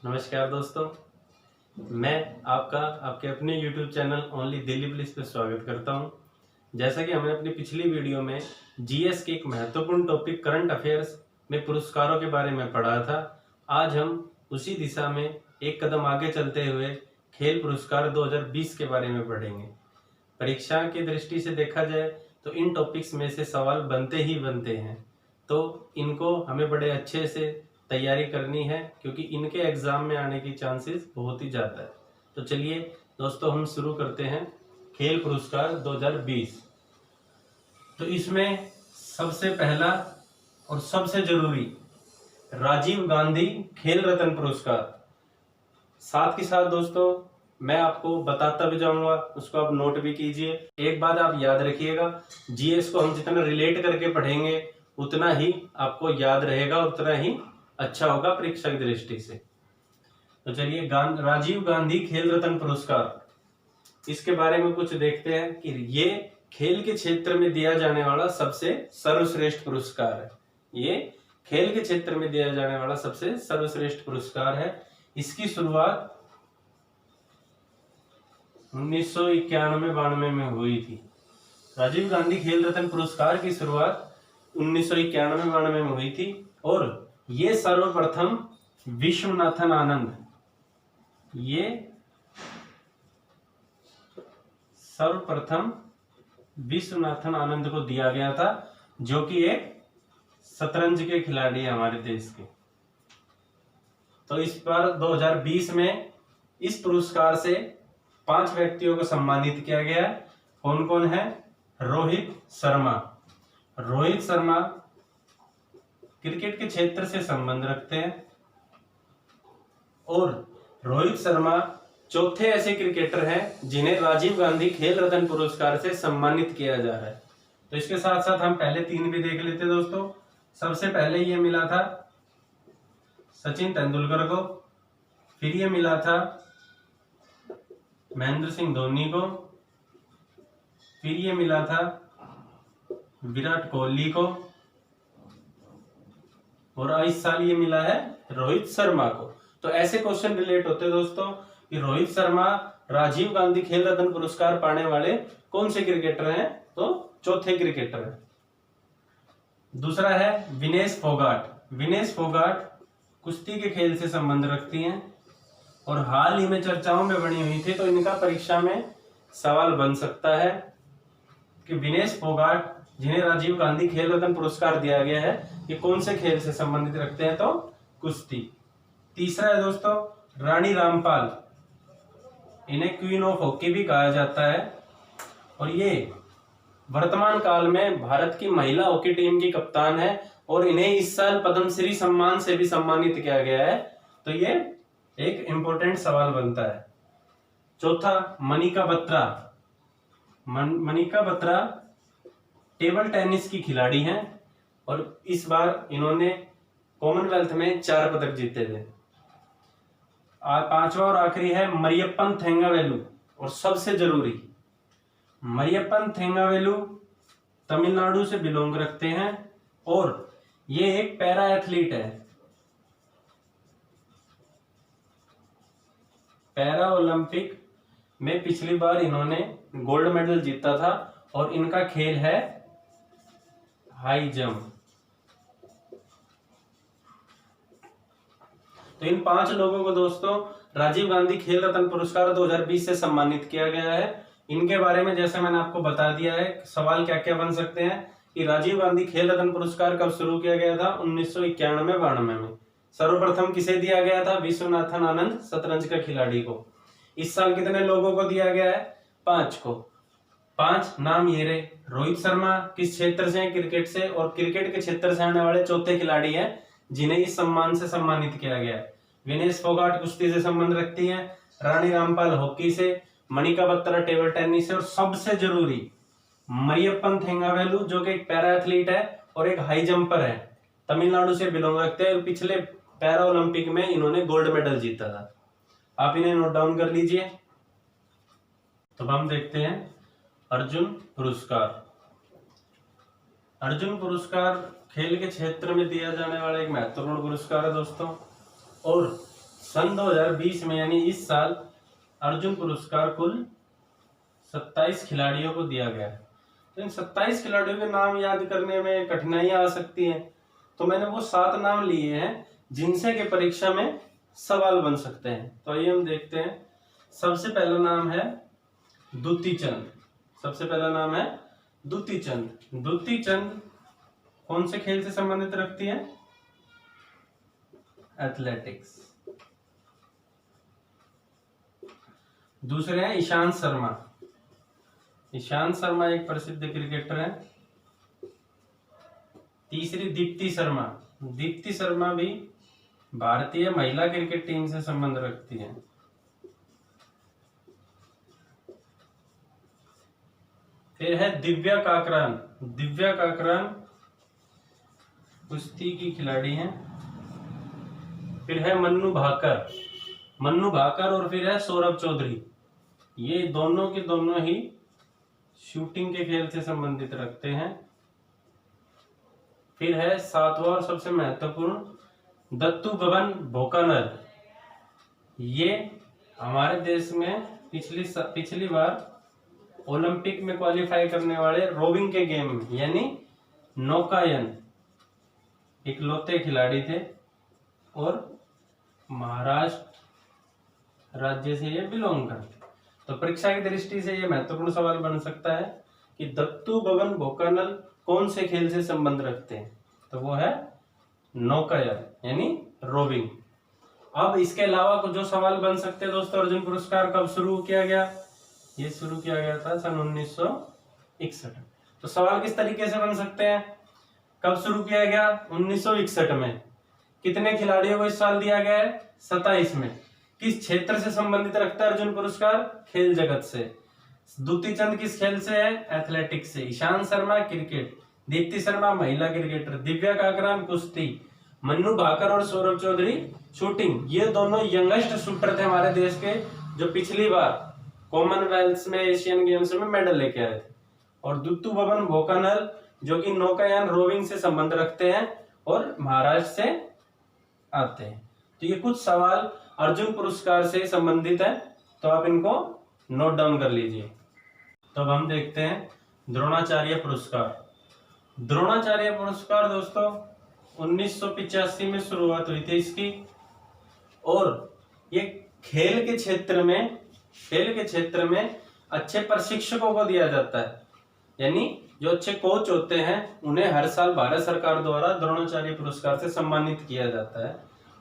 नमस्कार दोस्तों, मैं आपका आपके अपने YouTube channel only Delhi police पे स्वागत करता हूं। जैसा कि हमने अपनी पिछली वीडियो में जीएस के एक महत्वपूर्ण टॉपिक करंट अफेयर्स में पुरस्कारों के बारे में पढ़ा था, आज हम उसी दिशा में एक कदम आगे चलते हुए खेल पुरस्कार 2020 के बारे में पढ़ेंगे। परीक्षा की दृष्टि से देखा जाए तो इन टॉपिक्स में से सवाल बनते ही बनते हैं, तो इनको हमें बड़े अच्छे से तैयारी करनी है क्योंकि इनके एग्जाम में आने की चांसेस बहुत ही ज़्यादा है। तो चलिए दोस्तों, हम शुरू करते हैं खेल पुरस्कार 2020। तो इसमें सबसे पहला और सबसे जरूरी राजीव गांधी खेल रत्न पुरस्कार। साथ के साथ दोस्तों मैं आपको बताता भी जाऊंगा, उसको आप नोट भी कीजिए। एक बात आप याद रखिएगा, जीएस को हम जितना रिलेट करके पढ़ेंगे उतना ही आपको याद रहेगा, उतना ही अच्छा होगा परीक्षा की दृष्टि से। तो चलिए राजीव गांधी खेल रत्न पुरस्कार, इसके बारे में कुछ देखते हैं कि ये खेल के क्षेत्र में दिया जाने वाला सबसे सर्वश्रेष्ठ पुरस्कार है। ये खेल के क्षेत्र में दिया जाने वाला सबसे सर्वश्रेष्ठ पुरस्कार है। इसकी शुरुआत 1991-92 में हुई थी। राजीव गांधी खेल रत्न पुरस्कार की शुरुआत 1991-92 में हुई थी और ये सर्वप्रथम विश्वनाथन आनंद, ये सर्वप्रथम विश्वनाथन आनंद को दिया गया था, जो कि एक शतरंज के खिलाड़ी है हमारे देश के। तो इस बार 2020 में इस पुरस्कार से 5 व्यक्तियों को सम्मानित किया गया है। कौन कौन है? रोहित शर्मा। रोहित शर्मा क्रिकेट के क्षेत्र से संबंध रखते हैं और रोहित शर्मा चौथे ऐसे क्रिकेटर हैं जिन्हें राजीव गांधी खेल रत्न पुरस्कार से सम्मानित किया जा रहा है। तो इसके साथ साथ हम पहले 3 भी देख लेते हैं दोस्तों। सबसे पहले ये मिला था सचिन तेंदुलकर को, फिर ये मिला था महेंद्र सिंह धोनी को, फिर ये मिला था विराट कोहली को और इस साल ये मिला है रोहित शर्मा को। तो ऐसे क्वेश्चन रिलेट होते हैं दोस्तों कि रोहित शर्मा राजीव गांधी खेल रत्न पुरस्कार पाने वाले कौन से क्रिकेटर हैं? तो चौथे क्रिकेटर हैं। दूसरा है विनेश फोगाट। विनेश फोगाट कुश्ती के खेल से संबंध रखती हैं और हाल ही में चर्चाओं में बनी हुई थी, तो इनका परीक्षा में सवाल बन सकता है कि विनेश फोगाट जिन्हें राजीव गांधी खेल रत्न पुरस्कार दिया गया है, ये कौन से खेल से संबंधित रखते हैं? तो कुश्ती। तीसरा है दोस्तों रानी रामपाल, इन्हें क्वीन ऑफ हॉकी भी कहा जाता है और ये वर्तमान काल में भारत की महिला हॉकी टीम की कप्तान है और इन्हें इस साल पद्मश्री सम्मान से भी सम्मानित किया गया है। तो ये एक इंपॉर्टेंट सवाल बनता है। चौथा मनिका बत्रा। मनिका बत्रा टेबल टेनिस की खिलाड़ी हैं और इस बार इन्होंने कॉमनवेल्थ में 4 पदक जीते थे। पांचवा और आखिरी है मरियप्पन थेंगावेलु। और सबसे जरूरी, मरियप्पन थेंगावेलु तमिलनाडु से बिलोंग रखते हैं और ये एक पैरा एथलीट है। पैरा ओलंपिक में पिछली बार इन्होंने गोल्ड मेडल जीता था और इनका खेल है हाई जंप। तो इन 5 लोगों को दोस्तों राजीव गांधी खेल रत्न पुरस्कार 2020 से सम्मानित किया गया है। इनके बारे में जैसे मैंने आपको बता दिया है, सवाल क्या क्या बन सकते हैं कि राजीव गांधी खेल रत्न पुरस्कार कब शुरू किया गया था? 1991-92 में। सर्वप्रथम किसे दिया गया था? विश्वनाथन आनंद शतरंज का खिलाड़ी को। इस साल कितने लोगों को दिया गया है? 5 को। 5 नाम ये रहे। रोहित शर्मा किस क्षेत्र से हैं? क्रिकेट से, और क्रिकेट के क्षेत्र से आने वाले चौथे खिलाड़ी हैं जिन्हें इस सम्मान से सम्मानित किया गया है। विनेश फोगाट कुश्ती से संबंध रखती हैं, रानी रामपाल हॉकी से, मनिका बत्रा टेबल टेनिस से और सबसे जरूरी मरियप्पन थेंगावेलु जो कि एक पैरा एथलीट है और एक हाई जंपर है, तमिलनाडु से बिलोंग रखते हैं और पिछले पैरा ओलंपिक में इन्होंने गोल्ड मेडल जीता था। आप इन्हें नोट डाउन कर लीजिए। तो हम देखते हैं अर्जुन पुरस्कार। अर्जुन पुरस्कार खेल के क्षेत्र में दिया जाने वाला एक महत्वपूर्ण पुरस्कार है दोस्तों और सन 2020 में यानी इस साल अर्जुन पुरस्कार कुल 27 खिलाड़ियों को दिया गया। तो इन 27 खिलाड़ियों के नाम याद करने में कठिनाइयां आ सकती हैं, तो मैंने वो 7 नाम लिए हैं जिनसे कि परीक्षा में सवाल बन सकते हैं। तो आइए हम देखते हैं। सबसे पहला नाम है द्युति चंद। सबसे पहला नाम है द्युति चंद। द्युति चंद कौन से खेल से संबंधित रखती है? एथलेटिक्स। दूसरे हैं ईशांत शर्मा। ईशांत शर्मा एक प्रसिद्ध क्रिकेटर है। तीसरी दीप्ति शर्मा। दीप्ति शर्मा भी भारतीय महिला क्रिकेट टीम से संबंध रखती है। फिर है दिव्या काकरान। दिव्या काकरान कुश्ती की खिलाड़ी हैं। फिर है मन्नू भाकर। मन्नू भाकर और फिर है सौरभ चौधरी। ये दोनों के दोनों ही शूटिंग के खेल से संबंधित रखते हैं। फिर है 7वां और सबसे महत्वपूर्ण दत्तू बबन भोकानल। ये हमारे देश में पिछली बार ओलंपिक में क्वालिफाई करने वाले रोविंग के गेम यानी नौकायन इकलौते खिलाड़ी थे और महाराष्ट्र राज्य से ये बिलोंग करते। तो परीक्षा की दृष्टि से ये महत्वपूर्ण सवाल बन सकता है कि दत्तू बबन भोकानल कौन से खेल से संबंध रखते हैं? तो वो है नौकायन यानी रोविंग। अब इसके अलावा जो सवाल बन सकते हैं दोस्तों, अर्जुन पुरस्कार कब शुरू किया गया? ये शुरू किया गया था सन 1961। तो सवाल किस तरीके से बन सकते हैं? कब शुरू किया गया? 1961 में। कितने खिलाड़ियों को इस साल दिया गया है? 27 में। किस क्षेत्र से संबंधित रखता है अर्जुन पुरस्कार? खेल जगत से। द्युति चंद किस खेल से है? एथलेटिक्स से। ईशांत शर्मा क्रिकेट। दीप्ति शर्मा महिला क्रिकेटर। दिव्या काकरान कुश्ती। मन्नू भाकर और सौरभ चौधरी शूटिंग। ये दोनों यंगेस्ट शूटर थे हमारे देश के, जो पिछली बार कॉमनवेल्थ में एशियन गेम्स में मेडल लेके आए थे। और दत्तू बबन भोकानल जो कि नौकायन रोविंग से संबंध रखते हैं और महाराष्ट्र से आते हैं। तो ये कुछ सवाल अर्जुन पुरस्कार से संबंधित है, तो आप इनको नोट डाउन कर लीजिए। तो अब हम देखते हैं द्रोणाचार्य पुरस्कार। द्रोणाचार्य पुरस्कार दोस्तों 1985 में शुरुआत हुई थी इसकी, और ये खेल के क्षेत्र में अच्छे प्रशिक्षकों को दिया जाता है। यानी जो अच्छे कोच होते हैं उन्हें हर साल भारत सरकार द्वारा द्रोणाचार्य पुरस्कार से सम्मानित किया जाता है,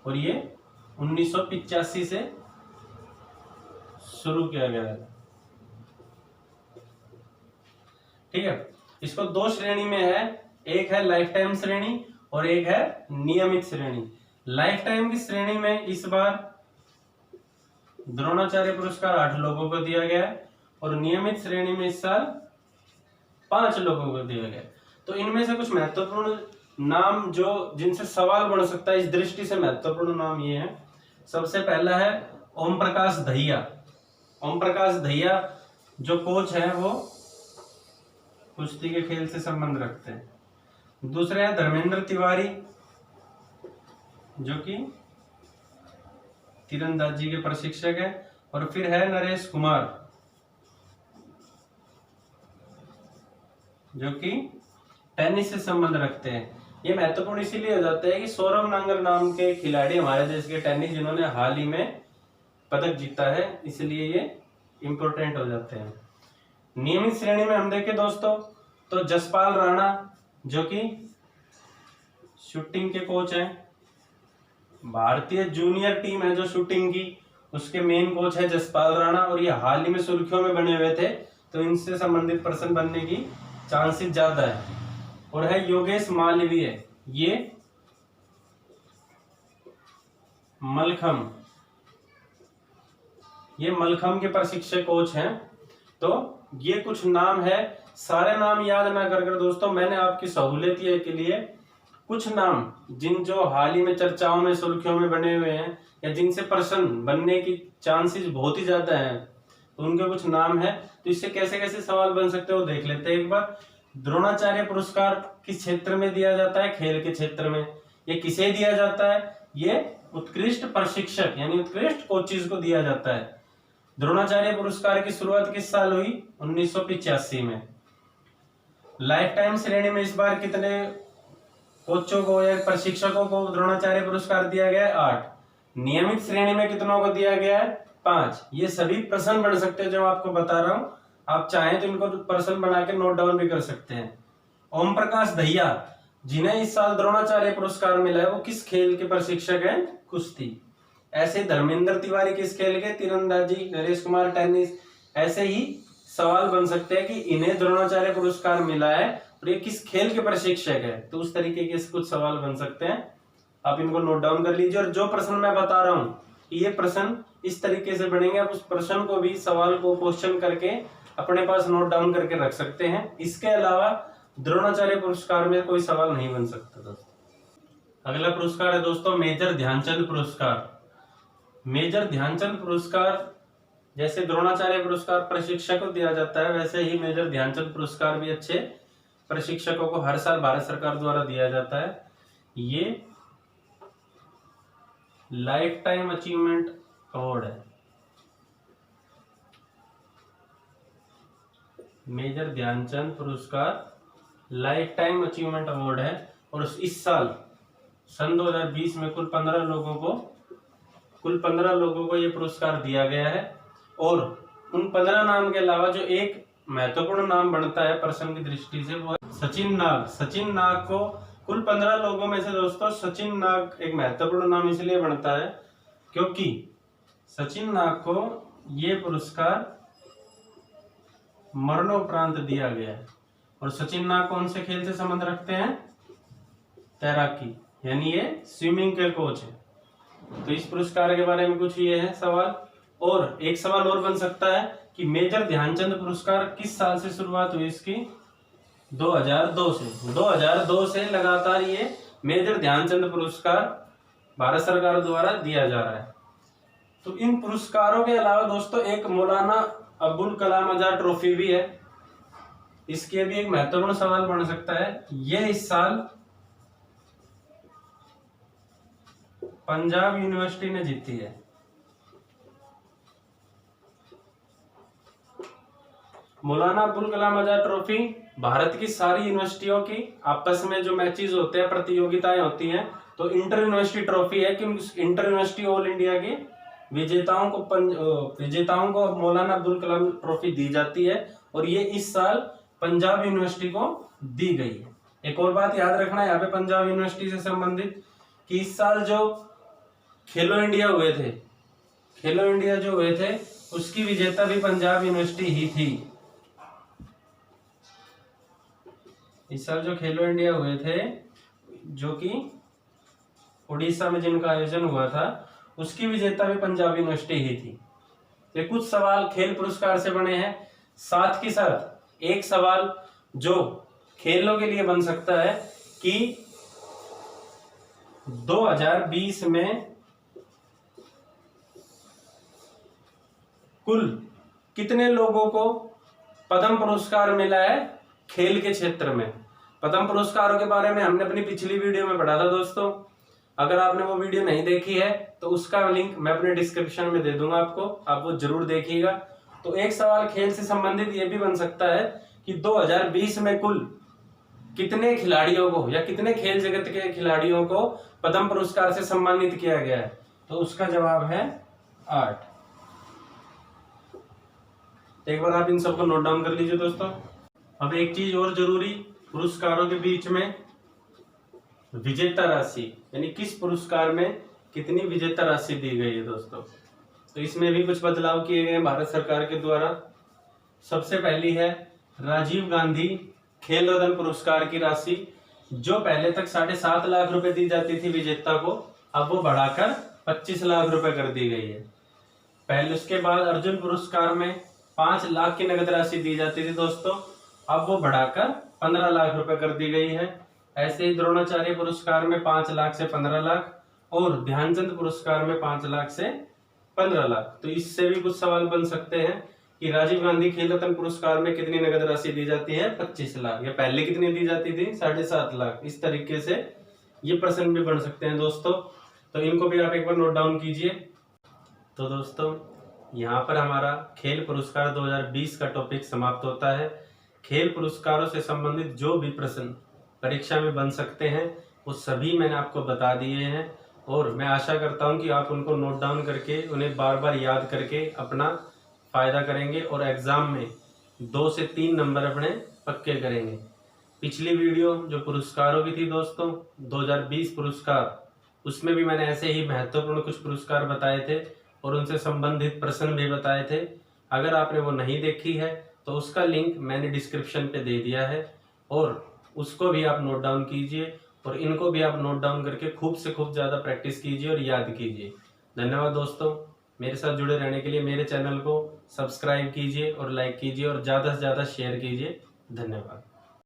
और ये 1985 से शुरू किया गया है। ठीक है, इसको 2 श्रेणी में है। एक है लाइफ टाइम श्रेणी और एक है नियमित श्रेणी। लाइफ टाइम की श्रेणी में इस बार द्रोणाचार्य पुरस्कार 8 लोगों को दिया गया और नियमित श्रेणी में इस साल 5 लोगों को दिया गया। तो इनमें से कुछ महत्वपूर्ण नाम जो जिनसे सवाल बन सकता है, इस दृष्टि से महत्वपूर्ण नाम ये है। सबसे पहला है ओम प्रकाश दहिया। ओम प्रकाश दहिया जो कोच है वो कुश्ती के खेल से संबंध रखते हैं। दूसरे है धर्मेंद्र तिवारी जो कि तीरंदाजी के प्रशिक्षक है। और फिर है नरेश कुमार जो कि टेनिस से संबंध रखते हैं। ये महत्वपूर्ण इसीलिए हो जाता है कि सौरव नांगल नाम के खिलाड़ी हमारे देश के टेनिस जिन्होंने हाल ही में पदक जीता है, इसलिए ये इंपॉर्टेंट हो जाते हैं। नियमित श्रेणी में हम देखें दोस्तों तो जसपाल राणा जो कि शूटिंग के कोच हैं। भारतीय जूनियर टीम है जो शूटिंग की, उसके मेन कोच है जसपाल राणा, और ये हाल ही में सुर्खियों में बने हुए थे, तो इनसे संबंधित पर्सन बनने की चांसेस ज्यादा है। और है योगेश मालवीय, ये मलखम के प्रशिक्षक कोच हैं। तो ये कुछ नाम है, सारे नाम याद ना कर दोस्तों, मैंने आपकी सहूलियत के लिए कुछ नाम जो हाल ही में चर्चाओं में सुर्खियों में बने हुए हैं या जिनसे प्रश्न बनने की चांसेस बहुत ही ज्यादा हैं, तो उनके कुछ नाम है। तो इससे कैसे कैसे सवाल बन सकते हैं वो देख लेते हैं एक बार। द्रोणाचार्य पुरस्कार किस क्षेत्र में दिया जाता है? खेल के क्षेत्र में। ये किसे दिया जाता है? ये उत्कृष्ट प्रशिक्षक यानी उत्कृष्ट कोचेज को दिया जाता है। द्रोणाचार्य पुरस्कार की शुरुआत किस साल हुई? 1985 में। लाइफ टाइम श्रेणी में इस बार कितने कोचों को या प्रशिक्षकों को द्रोणाचार्य पुरस्कार दिया गया है? 8। नियमित श्रेणी में कितनों को दिया गया है? 5। ये सभी प्रश्न बन सकते हैं जो आपको बता रहा हूं, आप चाहें तो इनको प्रश्न बना के नोट डाउन भी कर सकते हैं। ओम प्रकाश दहिया जिन्हें इस साल द्रोणाचार्य पुरस्कार मिला है वो किस खेल के प्रशिक्षक हैं? कुश्ती। ऐसे धर्मेंद्र तिवारी किस खेल के? तीरंदाजी। नरेश कुमार टेनिस। ऐसे ही सवाल बन सकते हैं कि इन्हें द्रोणाचार्य पुरस्कार मिला है और ये किस खेल के प्रशिक्षक है, तो उस तरीके के कुछ सवाल बन सकते हैं, आप इनको नोट डाउन कर लीजिए। और जो प्रश्न मैं बता रहा हूं ये प्रश्न इस तरीके से बनेंगे, आप उस प्रश्न को भी सवाल को क्वेश्चन करके अपने पास नोट डाउन करके रख सकते हैं। इसके अलावा द्रोणाचार्य पुरस्कार में कोई सवाल नहीं बन सकता दोस्तों। अगला पुरस्कार है दोस्तों मेजर ध्यानचंद पुरस्कार। मेजर ध्यानचंद पुरस्कार जैसे द्रोणाचार्य पुरस्कार प्रशिक्षक को दिया जाता है, वैसे ही मेजर ध्यानचंद पुरस्कार भी अच्छे प्रशिक्षकों को हर साल भारत सरकार द्वारा दिया जाता है। ये लाइफ टाइम अचीवमेंट अवार्ड है। मेजर ध्यानचंद पुरस्कार लाइफ टाइम अचीवमेंट अवार्ड है और इस साल सन 2020 में कुल 15 लोगों को ये पुरस्कार दिया गया है। और उन 15 नाम के अलावा जो एक महत्वपूर्ण नाम बनता है प्रश्न की दृष्टि से वो है सचिन नाग। सचिन नाग को कुल 15 लोगों में से दोस्तों सचिन नाग एक महत्वपूर्ण नाम इसलिए बनता है क्योंकि सचिन नाग को ये पुरस्कार मरणोपरांत दिया गया है। और सचिन नाग कौन से खेल से संबंध रखते हैं? तैराकी, यानी ये स्विमिंग के कोच है। तो इस पुरस्कार के बारे में कुछ ये है सवाल। और एक सवाल और बन सकता है कि मेजर ध्यानचंद पुरस्कार किस साल से शुरुआत हुई इसकी? 2002 से। 2002 से लगातार ये मेजर ध्यानचंद पुरस्कार भारत सरकार द्वारा दिया जा रहा है। तो इन पुरस्कारों के अलावा दोस्तों एक मौलाना अब्दुल कलाम आजाद ट्रॉफी भी है। इसके भी एक महत्वपूर्ण सवाल बन सकता है। ये इस साल पंजाब यूनिवर्सिटी ने जीती है। मौलाना अब्दुल कलाम आजाद ट्रॉफी भारत की सारी यूनिवर्सिटियों की आपस में जो मैचेस होते हैं, प्रतियोगिताएं होती हैं, तो इंटर यूनिवर्सिटी ट्रॉफी है कि इंटर यूनिवर्सिटी ऑल इंडिया के विजेताओं को मौलाना अब्दुल कलाम ट्रॉफी दी जाती है और ये इस साल पंजाब यूनिवर्सिटी को दी गई है। एक और बात याद रखना यहाँ पे पंजाब यूनिवर्सिटी से संबंधित कि इस साल जो खेलो इंडिया हुए थे उसकी विजेता भी पंजाब यूनिवर्सिटी ही थी। इस साल जो खेलो इंडिया हुए थे जो कि उड़ीसा में जिनका आयोजन हुआ था उसकी विजेता भी पंजाब यूनिवर्सिटी ही थी। तो कुछ सवाल खेल पुरस्कार से बने हैं। साथ ही साथ एक सवाल जो खेलों के लिए बन सकता है कि 2020 में कुल कितने लोगों को पद्म पुरस्कार मिला है खेल के क्षेत्र में। पद्म पुरस्कारों के बारे में हमने अपनी पिछली वीडियो में पढ़ा था दोस्तों। अगर आपने वो वीडियो नहीं देखी है तो उसका लिंक मैं अपने डिस्क्रिप्शन में दे दूंगा आपको, आप वो जरूर देखिएगा। तो एक सवाल खेल से संबंधित ये भी बन सकता है कि 2020 में कुल कितने खिलाड़ियों को या कितने खेल जगत के खिलाड़ियों को पद्म पुरस्कार से सम्मानित किया गया है, तो उसका जवाब है 8। एक बार आप इन सबको नोट डाउन कर लीजिए दोस्तों। अब एक चीज और जरूरी, पुरस्कारों के बीच में विजेता राशि यानी किस पुरस्कार में कितनी विजेता राशि दी गई है दोस्तों। तो इसमें भी कुछ बदलाव किए गए हैं भारत सरकार के द्वारा। सबसे पहली है राजीव गांधी खेल रत्न पुरस्कार की राशि, जो पहले तक 7.5 लाख रुपए दी जाती थी विजेता को, अब वो बढ़ाकर 25 लाख रुपए कर दी गई है। पहले उसके बाद अर्जुन पुरस्कार में 5 लाख की नगद राशि दी जाती थी दोस्तों, अब वो बढ़ाकर 15 लाख रुपए कर दी गई है। ऐसे ही द्रोणाचार्य पुरस्कार में 5 लाख से 15 लाख और ध्यानचंद पुरस्कार में 5 लाख से 15 लाख। तो इससे भी कुछ सवाल बन सकते हैं कि राजीव गांधी खेल रत्न पुरस्कार में कितनी नगद राशि दी जाती है? 25 लाख। या पहले कितनी दी जाती थी? 7.5 लाख। इस तरीके से ये प्रश्न भी बन सकते हैं दोस्तों। तो इनको भी आप एक बार नोट डाउन कीजिए। तो दोस्तों, यहाँ पर हमारा खेल पुरस्कार 2020 का टॉपिक समाप्त होता है। खेल पुरस्कारों से संबंधित जो भी प्रश्न परीक्षा में बन सकते हैं वो सभी मैंने आपको बता दिए हैं, और मैं आशा करता हूं कि आप उनको नोट डाउन करके उन्हें बार बार याद करके अपना फ़ायदा करेंगे और एग्ज़ाम में 2 से 3 नंबर अपने पक्के करेंगे। पिछली वीडियो जो पुरस्कारों की थी दोस्तों, 2020 पुरस्कार, उसमें भी मैंने ऐसे ही महत्वपूर्ण कुछ पुरस्कार बताए थे और उनसे संबंधित प्रश्न भी बताए थे। अगर आपने वो नहीं देखी है तो उसका लिंक मैंने डिस्क्रिप्शन पे दे दिया है, और उसको भी आप नोट डाउन कीजिए और इनको भी आप नोट डाउन करके खूब से खूब ज़्यादा प्रैक्टिस कीजिए और याद कीजिए। धन्यवाद दोस्तों, मेरे साथ जुड़े रहने के लिए मेरे चैनल को सब्सक्राइब कीजिए और लाइक कीजिए और ज़्यादा से ज़्यादा शेयर कीजिए। धन्यवाद।